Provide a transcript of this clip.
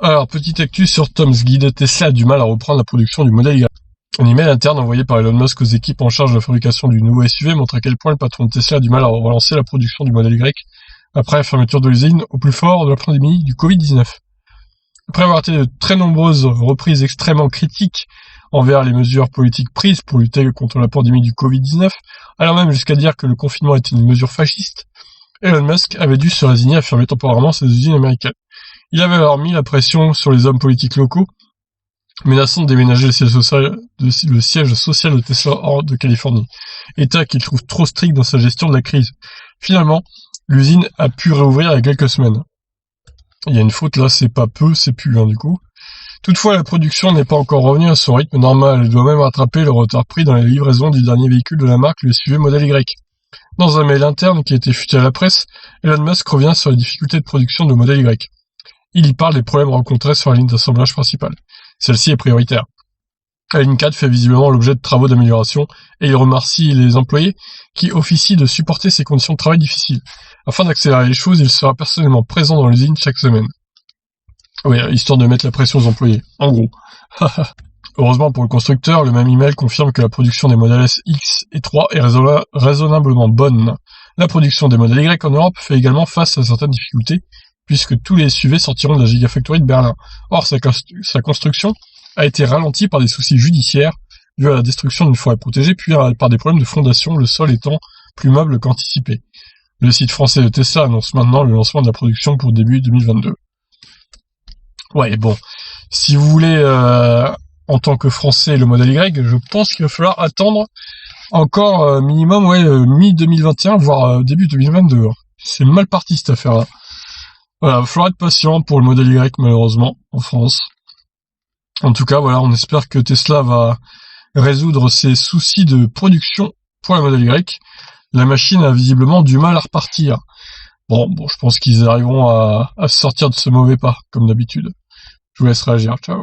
Alors, petite actu sur Tom's Guide, Tesla a du mal à reprendre la production du modèle Y. Un email interne envoyé par Elon Musk aux équipes en charge de la fabrication du nouveau SUV montre à quel point le patron de Tesla a du mal à relancer la production du modèle Y après la fermeture de l'usine au plus fort de la pandémie du Covid-19. Après avoir été de très nombreuses reprises extrêmement critiques envers les mesures politiques prises pour lutter contre la pandémie du Covid-19, allant même jusqu'à dire que le confinement était une mesure fasciste, Elon Musk avait dû se résigner à fermer temporairement ses usines américaines. Il avait alors mis la pression sur les hommes politiques locaux, menaçant de déménager le siège social de Tesla hors de Californie, état qu'il trouve trop strict dans sa gestion de la crise. Finalement, l'usine a pu réouvrir il y a quelques semaines. Il y a une faute là, c'est pas peu, c'est plus du coup. Toutefois, la production n'est pas encore revenue à son rythme normal, elle doit même rattraper le retard pris dans la livraison du dernier véhicule de la marque, le SUV Model Y. Dans un mail interne qui a été fuité à la presse, Elon Musk revient sur les difficultés de production de Model Y. Il y parle des problèmes rencontrés sur la ligne d'assemblage principale. Celle-ci est prioritaire. La ligne 4 fait visiblement l'objet de travaux d'amélioration et il remercie les employés qui officient de supporter ces conditions de travail difficiles. Afin d'accélérer les choses, il sera personnellement présent dans l'usine chaque semaine. Oui, histoire de mettre la pression aux employés, en gros. Heureusement pour le constructeur, le même email confirme que la production des modèles S, X et 3 est raisonnablement bonne. La production des modèles Y en Europe fait également face à certaines difficultés, puisque tous les SUV sortiront de la Gigafactory de Berlin. Or, sa construction a été ralentie par des soucis judiciaires, dû à la destruction d'une forêt protégée, puis par des problèmes de fondation, le sol étant plus meuble qu'anticipé. Le site français de Tesla annonce maintenant le lancement de la production pour début 2022. Ouais, bon, si vous voulez, en tant que Français, le modèle Y, je pense qu'il va falloir attendre encore minimum, mi-2021, voire début 2022. C'est mal parti cette affaire-là. Voilà, il va falloir être patient pour le modèle Y, malheureusement, en France. En tout cas, voilà, on espère que Tesla va résoudre ses soucis de production pour le modèle Y. La machine a visiblement du mal à repartir. Bon, je pense qu'ils arriveront à sortir de ce mauvais pas, comme d'habitude. Je vous laisse réagir. Ciao.